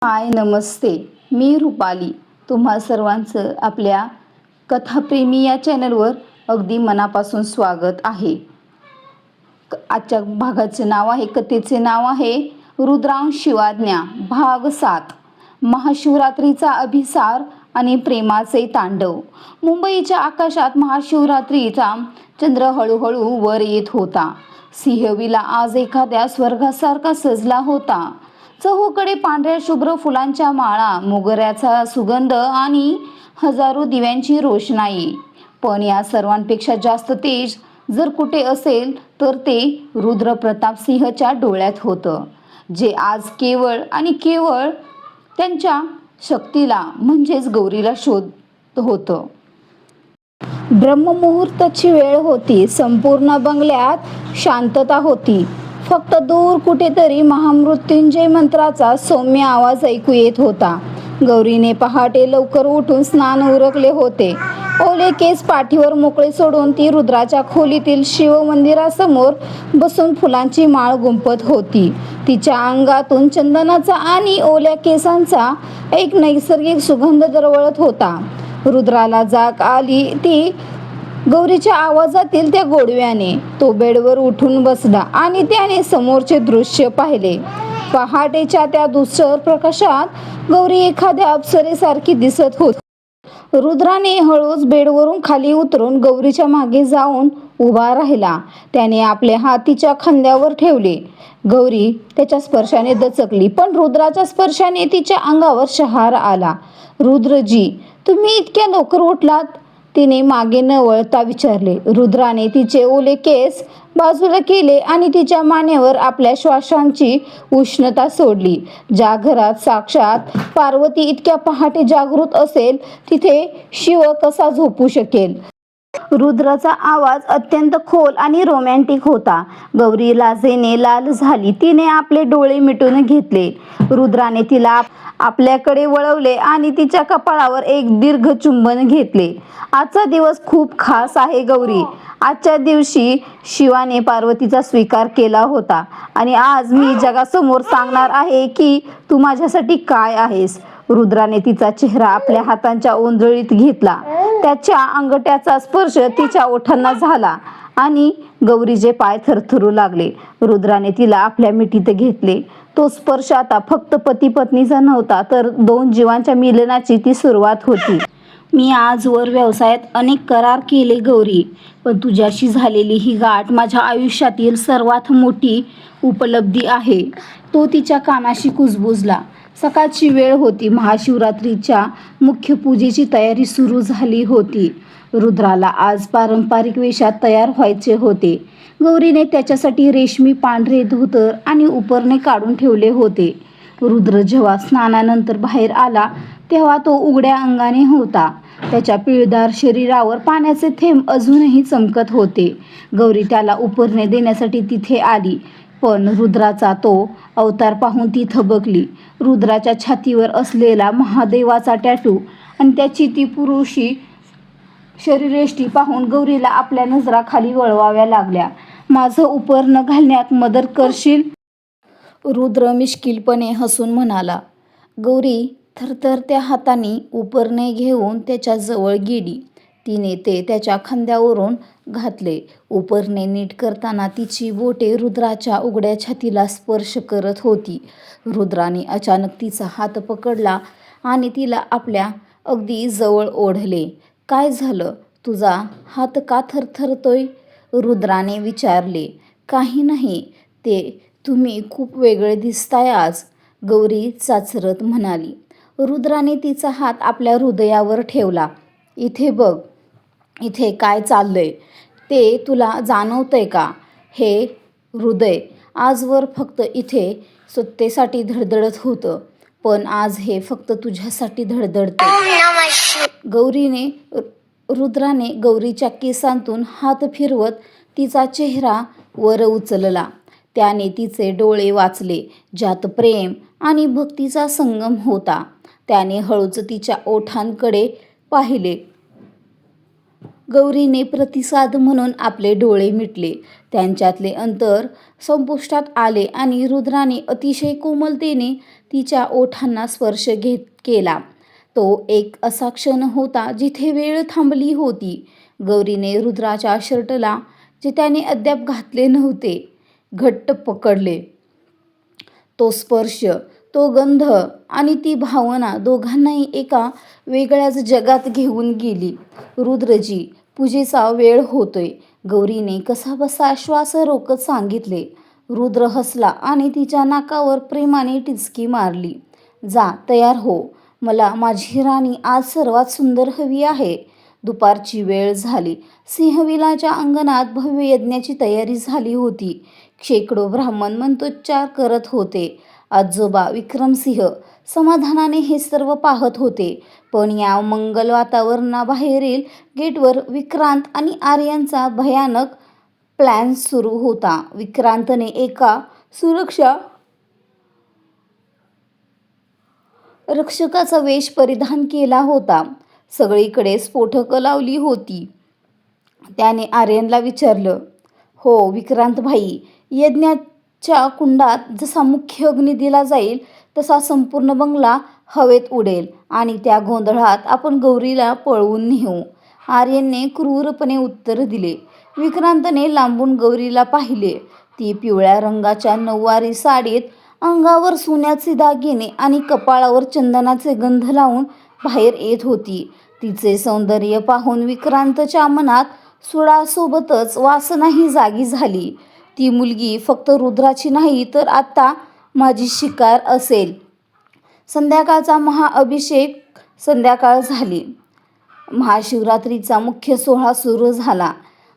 हाय नमस्ते. मी रुपाली. तुम्हा सर्वांचं आपल्या कथाप्रेमी या चॅनलवर अगदी मनापासून स्वागत आहे. आजच्या भागाचे नाव आहे, कथेचे नाव आहे रुद्रांश शिवाज्ञा भाग 7. महाशिवरात्रीचा अभिसार आणि प्रेमाचे तांडव. मुंबईच्या आकाशात महाशिवरात्रीचा चंद्र हळूहळू वर येत होता. सिंहवीला आज एखाद्या स्वर्गासारखा सजला होता. चहूकडे पांढऱ्या शुभ्र फुलांच्या माळा, मोगऱ्याचा सुगंध आणि हजारो दिव्यांची रोषणाई. पण या सर्वांपेक्षा जास्त तेज जर कुठे असेल तर ते रुद्रप्रताप सिंहच्या डोळ्यात होतं, जे आज केवळ आणि केवळ त्यांच्या शक्तीला म्हणजेच गौरीला शोधत होतं. ब्रह्ममुहूर्ताची वेळ होती. संपूर्ण बंगल्यात शांतता होती. फक्त दूर कुठेतरी महामृत्युंजय मंत्राचा सौम्य आवाज ऐकू येत होता. गौरीने पहाटे लवकर उठून स्नान उरकले होते. ओले केस पाठीवर मोकळे सोडून ती रुद्राच्या खोलीतील शिवमंदिरासमोर बसून फुलांची माळ गुंफत होती. तिच्या अंगातून चंदनाचा आणि ओल्या केसांचा एक नैसर्गिक सुगंध दरवळत होता. रुद्राला जाग आली ती गौरीच्या आवाजातील त्या गोडव्याने. तो बेडवर उठून बसला आणि त्याने समोरचे दृश्य पाहिले. पहाटेच्या त्या धूसर प्रकाशात गौरी एखाद्या अप्सरेसारखी दिसत होती. रुद्राने हळूच बेडवरून खाली उतरून गौरीच्या मागे जाऊन उभा राहिला. त्याने आपले हात तिच्या खांद्यावर ठेवले. गौरी त्याच्या स्पर्शाने दचकली, पण रुद्राच्या स्पर्शाने तिच्या अंगावर शहार आला. रुद्रजी, तुम्ही इतक्या लवकर उठलात? तिने मागे न वळता विचारले. रुद्राने तिचे ओले केस बाजूला केले आणि तिच्या मानेवर आपल्या श्वासांची उष्णता सोडली. ज्या घरात साक्षात पार्वती इतक्या पहाटे जागृत असेल, तिथे शिव कसा झोपू शकेल? रुद्राचा आवाज अत्यंत खोल आणि रोमॅन्टिक होता. गौरी लाजेने लाल झाली. तिने आपले डोळे मिटून घेतले. रुद्राने तिला आपल्याकडे वळवले आणि तिच्या कपाळावर एक दीर्घ चुंबन घेतले. आजचा दिवस खूप खास आहे गौरी. आजच्या दिवशी शिवाने पार्वतीचा स्वीकार केला होता आणि आज मी जगासमोर सांगणार आहे की तू माझ्यासाठी काय आहेस. रुद्राने तिचा चेहरा आपल्या हातांच्या ओंजळीत घेतला. त्याच्या अंगठ्याचा स्पर्श तिच्या ओठांना झाला आणि गौरीचे पाय थरथरू लागले. रुद्राने तिला आपल्या मिठीत घेतले. तो स्पर्श आता फक्त पती पत्नीचा नव्हता, तर दोन जीवांच्या मिलनाची ती सुरुवात होती. मी आजवर व्यवसायात अनेक करार केले गौरी, पण तुझ्याशी झालेली ही गाठ माझ्या आयुष्यातील सर्वात मोठी उपलब्धी आहे. तो तिच्या कानाशी कुजबुजला. सकाळची वेळ होती. महाशिवरात्रीच्या मुख्य पूजेची तयारी सुरू झाली होती. रुद्राला आज पारंपरिक वेशात तयार व्हायचे होते. गौरीने त्याच्यासाठी रेशमी पांढरे धोतर आणि उपरणे काढून ठेवले होते. रुद्र जेव्हा स्नानानंतर बाहेर आला तेव्हा तो उघड्या अंगाने होता. त्याच्या पिळदार शरीरावर पाण्याचे थेंब अजूनही चमकत होते. गौरी त्याला उपरणे देण्यासाठी तिथे आली, पण रुद्राचा तो अवतार पाहून ती थबकली. रुद्राच्या छातीवर असलेला महादेवाचा टॅटू आणि त्याची ती पुरुषी शरीरयष्टी पाहून गौरीला आपल्या नजरा खाली वळवाव्या लागल्या. माझं उपरणं घालण्यात मदत करशील? रुद्र मिश्किलपणे हसून म्हणाला. गौरी थरथरत्या हातांनी उपरणे घेऊन त्याच्या जवळ गेली. तिने ते त्याच्या खांद्यावरून घातले. उपरणे नीट करताना तिची बोटे रुद्राच्या उघड्या छातीला स्पर्श करत होती. रुद्राने अचानक तिचा हात पकडला आणि तिला आपल्या अगदी जवळ ओढले. काय झालं? तुझा हात का थरथरतोय? रुद्राने विचारले. काही नाही, ते तुम्ही खूप वेगळे दिसताय आज, गौरी चाचरत म्हणाली. रुद्राने तिचा हात आपल्या हृदयावर ठेवला. इथे बघ, इथे काय चाललंय ते तुला जाणवतंय का? हे हृदय आजवर फक्त इथे सत्तेसाठी धडधडत होतं, पण आज हे फक्त तुझ्यासाठी धडधडते. रुद्राने गौरीच्या केसांतून हात फिरवत तिचा चेहरा वर उचलला. त्याने तिचे डोळे वाचले, ज्यात प्रेम आणि भक्तीचा संगम होता. त्याने हळूच तिच्या ओठांकडे पाहिले. गौरीने प्रतिसाद म्हणून आपले डोळे मिटले. त्यांच्यातले अंतर संपुष्टात आले आणि रुद्राने अतिशय कोमलतेने तिच्या ओठांना स्पर्श केला. तो एक असा क्षण होता जिथे वेळ थांबली होती. गौरीने रुद्राच्या शर्टला, जे त्याने अद्याप घातले नव्हते, घट्ट पकडले. तो स्पर्श, तो गंध आणि ती भावना दोघांनाही एका वेगळ्याच जगात घेऊन गेली. रुद्रजी, पूजेचा वेळ होतोय, गौरीने कसाबसा श्वास रोखत सांगितले. रुद्र हसला आणि तिच्या नाकावर प्रेमाने टिचकी मारली. जा, तयार हो. मला माझी राणी आज सर्वात सुंदर हवी आहे. दुपारची वेळ झाली. सिंहविलाच्या अंगणात भव्य यज्ञाची तयारी झाली होती. शेकडो ब्राह्मण मंत्रोच्चार करत होते. आजोबा विक्रमसिंह समाधानाने हे सर्व पाहत होते. पण या मंगल वातावरणाबाहेरील गेटवर विक्रांत आणि आर्यांचा भयानक प्लॅन सुरू होता. विक्रांतने एका सुरक्षा रक्षकाचा वेश परिधान केला होता. सगळीकडे स्फोटकं लावली होती. त्याने आर्यनला विचारलं, हो विक्रांत भाई, यज्ञाच्या कुंडात जसा मुख्य अग्नी दिला जाईल तसा संपूर्ण बंगला हवेत उडेल आणि त्या गोंधळात आपण गौरीला पळवून नेऊ. आर्यनने क्रूरपणे उत्तर दिले. विक्रांतने लांबून गौरीला पाहिले. ती पिवळ्या रंगाच्या नऊवारी साडीत, अंगावर सोन्याचे दागिने आणि कपाळावर चंदनाचे गंध लावून बाहेर येत होती. तिचे सौंदर्य पाहून विक्रांतच्या मनात सुडासोबतच वासनाही जागी झाली. ती मुलगी फक्त रुद्राची नाही तर आता माझी शिकार असेल. संध्याकाळचा महाअभिषेक संध्याकाळ झाली. महाशिवरात्रीचा मुख्य सोहळा सुरू झाला.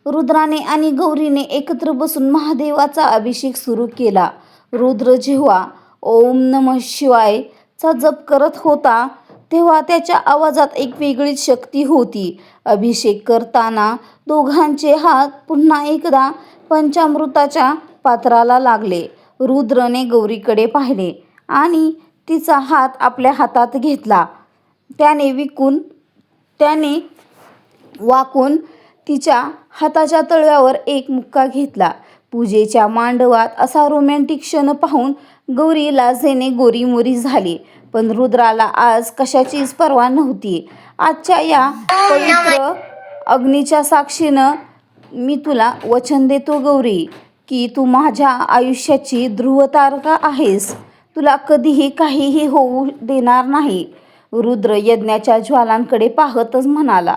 रुद्राने आणि गौरीने एकत्र बसून महादेवाचा अभिषेक सुरू केला. रुद्र जेव्हा ओम नमः शिवाय चा जप करत होता तेव्हा त्याच्या आवाजात एक वेगळीच शक्ती होती. अभिषेक करताना दोघांचे हात पुन्हा एकदा पंचामृताच्या पात्राला लागले. रुद्रने गौरीकडे पाहिले आणि तिचा हात आपल्या हातात घेतला. त्याने वाकून तिच्या हाताच्या तळव्यावर एक मुक्का घेतला. पूजेच्या मांडवात असा रोमॅन्टिक क्षण पाहून गौरी लाजेने गोरीमोरी झाली. पण रुद्राला आज कशाचीच पर्वा नव्हती. आजच्या या पवित्र अग्नीच्या साक्षीनं मी तुला वचन देतो गौरी, की तू माझ्या आयुष्याची ध्रुवतारका आहेस. तुला कधीही काहीही होऊ देणार नाही. रुद्र यज्ञाच्या ज्वालांकडे पाहतच म्हणाला.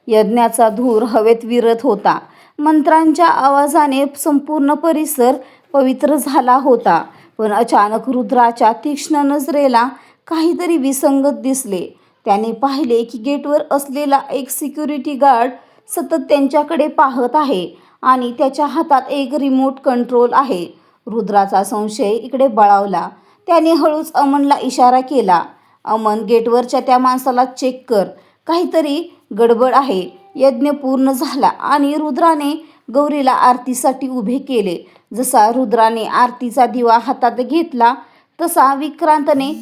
यज्ञाचा धूर हवेत विरत होता. मंत्रांच्या आवाजाने संपूर्ण परिसर पवित्र झाला होता. पण अचानक रुद्राच्या तीक्ष्ण नजरेला काहीतरी विसंगत दिसले. त्याने पाहिले की गेटवर असलेला एक सिक्युरिटी गार्ड सतत त्यांच्याकडे पाहत आहे आणि त्याच्या हातात एक रिमोट कंट्रोल आहे. रुद्राचा संशय इकडे बळावला. त्याने हळूच अमनला इशारा केला. अमन, गेटवरच्या त्या माणसाला चेक कर. काहीतरी गडबड आहे. यज्ञ पूर्ण झाला आणि रुद्राने गौरीला आरतीसाठी उभे केले. जसा रुद्राने आरतीचा दिवा हातात घेतला तसा विक्रांतने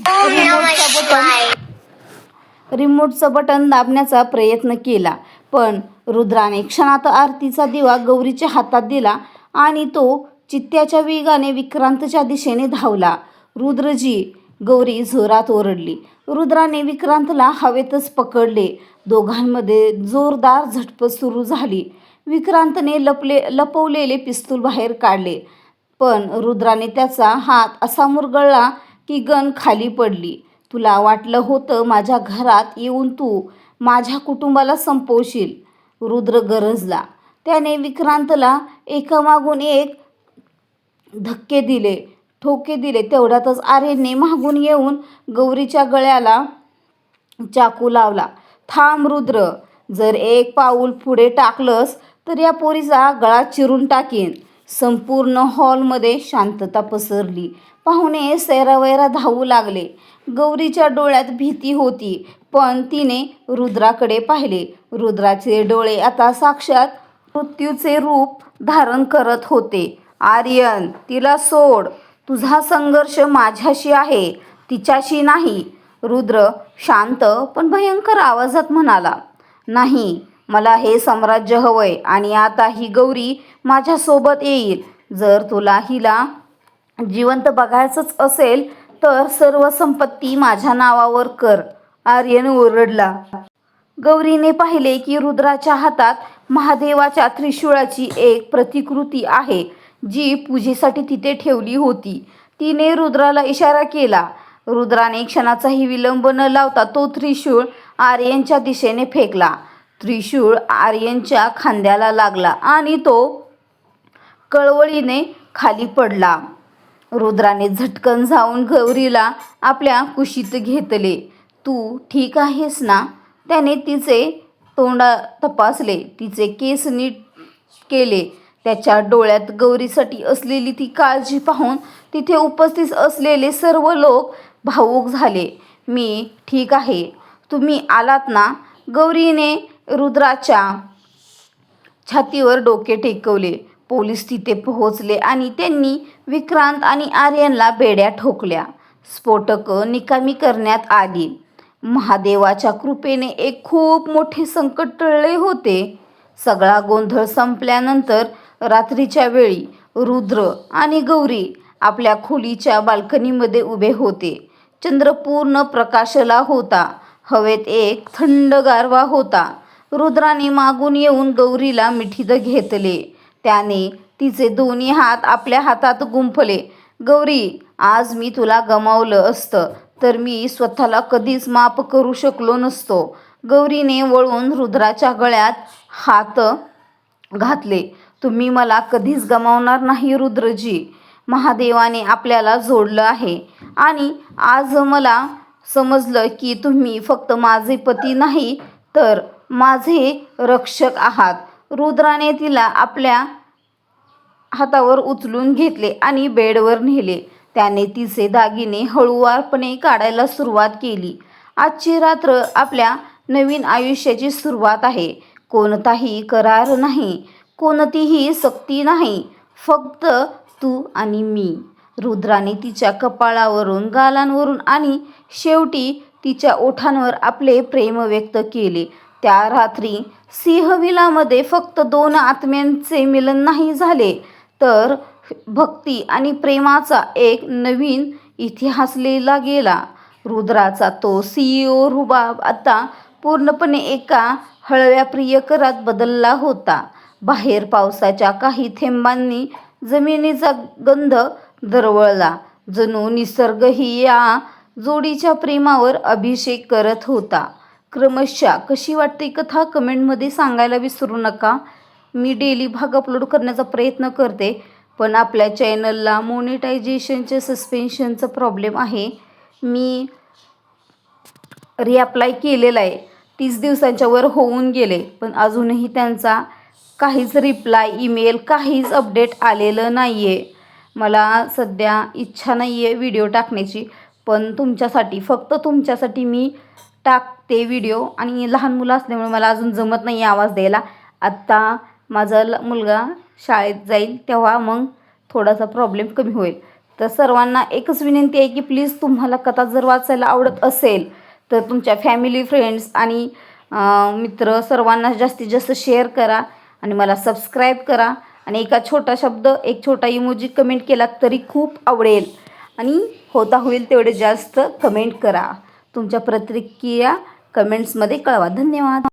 रिमोटचं बटन दाबण्याचा प्रयत्न केला. पण रुद्राने क्षणात आरतीचा दिवा गौरीच्या हातात दिला आणि तो चित्त्याच्या वेगाने विक्रांतच्या दिशेने धावला. रुद्रजी, गौरी जोरात ओरडली. रुद्राने विक्रांतला हवेतच पकडले. दोघांमध्ये जोरदार झटपट सुरू झाली. विक्रांतने लपवलेले पिस्तूल बाहेर काढले. पण रुद्राने त्याचा हात असा मुरगळला की गन खाली पडली. तुला वाटलं होतं माझ्या घरात येऊन तू माझ्या कुटुंबाला संपवशील. रुद्र गरजला. त्याने विक्रांतला एकामागून एक ठोके दिले. तेवढ्यातच आर्यनने मागून येऊन गौरीच्या गळ्याला चाकू लावला. थांब रुद्र, जर एक पाऊल पुढे टाकलंस तर या पोरीचा गळा चिरून टाकीन. संपूर्ण हॉलमध्ये शांतता पसरली. पाहुणे सैरावैरा धावू लागले. गौरीच्या डोळ्यात भीती होती, पण तिने रुद्राकडे पाहिले. रुद्राचे डोळे आता साक्षात मृत्यूचे रूप धारण करत होते. आर्यन, तिला सोड. तुझा संघर्ष माझ्याशी आहे, तिच्याशी नाही. रुद्र शांत पण भयंकर आवाजात म्हणाला. नाही, मला हे साम्राज्य हवंय आणि आता ही गौरी माझ्यासोबत येईल. जर तुला हिला जिवंत बघायचंच असेल तर सर्व संपत्ती माझ्या नावावर कर, आर्यन ओरडला. गौरीने पाहिले की रुद्राच्या हातात महादेवाच्या त्रिशूळाची एक प्रतिकृती आहे, जी पूजेसाठी तिथे ठेवली होती. तिने रुद्राला इशारा केला. रुद्राने क्षणाचाही विलंब न लावता तो त्रिशूळ आर्यनच्या दिशेने फेकला. त्रिशूळ आर्यनच्या खांद्याला लागला आणि तो कळवळीने खाली पडला. रुद्राने झटकन जाऊन गौरीला आपल्या कुशीत घेतले. तू ठीक आहेस ना? त्याने तिचे तोंड तपासले, तिचे केस नीट केले. त्याच्या डोळ्यात गौरीसाठी असलेली ती काळजी पाहून तिथे उपस्थित असलेले सर्व लोक भावूक झाले. मी ठीक आहे, तुम्ही आलात ना? गौरीने रुद्राच्या छातीवर डोके टेकवले. पोलीस तिथे पोहोचले आणि त्यांनी विक्रांत आणि आर्यनला बेड्या ठोकल्या. स्फोटकं निकामी करण्यात आली. महादेवाच्या कृपेने एक खूप मोठे संकट टळले होते. सगळा गोंधळ संपल्यानंतर रात्रीच्या वेळी रुद्र आणि गौरी आपल्या खोलीच्या बाल्कनीमध्ये उभे होते. चंद्र पूर्ण प्रकाशला होता. हवेत एक थंड गारवा होता. रुद्राने मागून येऊन गौरीला मिठीत घेतले. त्याने तिचे दोन्ही हात आपल्या हातात गुंफले. गौरी, आज मी तुला गमावलं असतं तर मी स्वतःला कधीच माफ करू शकलो नसतो. गौरीने वळून रुद्राच्या गळ्यात हात घातले. तुम्ही मला कधीच गमावणार नाही रुद्रजी. महादेवाने आपल्याला जोडलं आहे आणि आज मला समजलं की तुम्ही फक्त माझे पती नाही तर माझे रक्षक आहात. रुद्राने तिला आपल्या हातावर उचलून घेतले आणि बेडवर नेले. त्याने तिचे दागिने हळूवारपणे काढायला सुरुवात केली. आजची रात्र आपल्या नवीन आयुष्याची सुरुवात आहे. कोणताही करार नाही, कोणतीही सक्ती नाही, फक्त तू आणि मी. रुद्राने तिच्या कपाळावरून, गालांवरून आणि शेवटी तिच्या ओठांवर आपले प्रेम व्यक्त केले. त्या रात्री सिंहविलामध्ये फक्त दोन आत्म्यांचे मिलन नाही झाले, तर भक्ती आणि प्रेमाचा एक नवीन इतिहास लिहिला गेला. रुद्राचा तो CEO रुबाब आता पूर्णपणे एका हळव्या प्रियकरात बदलला होता. बाहेर पावसाच्या काही थेंबांनी जमिनीचा गंध दरवळला. जणू निसर्गही या जोडीच्या प्रेमावर अभिषेक करत होता. क्रमशः कशी वाटते कथा कमेंटमध्ये सांगायला विसरू नका. मी डेली भाग अपलोड करण्याचा प्रयत्न करते, पण आपल्या चॅनलला मोनेटायझेशनचे सस्पेन्शनचा प्रॉब्लेम आहे. मी रिअप्लाय केलेला आहे. 30 दिवसांच्या वर होऊन गेले, पण अजूनही त्यांचा काहीच रिप्लाय, ईमेल, काहीच अपडेट आलेलं नाही आहे. मला सध्या इच्छा नाही आहे व्हिडिओ टाकण्याची, पण तुमच्यासाठी, फक्त तुमच्यासाठी मी टाकते व्हिडिओ. आणि लहान मुलं असल्यामुळे मला अजून जमत नाही आवाज द्यायला. आत्ता माझा मुलगा शाळेत जाईल तेव्हा मग थोडासा प्रॉब्लेम कमी होईल. तर सर्वांना एकच विनंती आहे की प्लीज तुम्हाला कथा जर वाचायला आवडत असेल तर तुमच्या फॅमिली, फ्रेंड्स आणि मित्र सर्वांना जास्तीत जास्त शेअर करा आणि मला सबस्क्राईब करा. आणि एका छोटा शब्द, एक छोटा इमोजी कमेंट केला तरी खूप आवडेल. आणि होता होईल तेवढे जास्त कमेंट करा. तुमच्या प्रतिक्रिया कमेंट्समध्ये कळवा. धन्यवाद.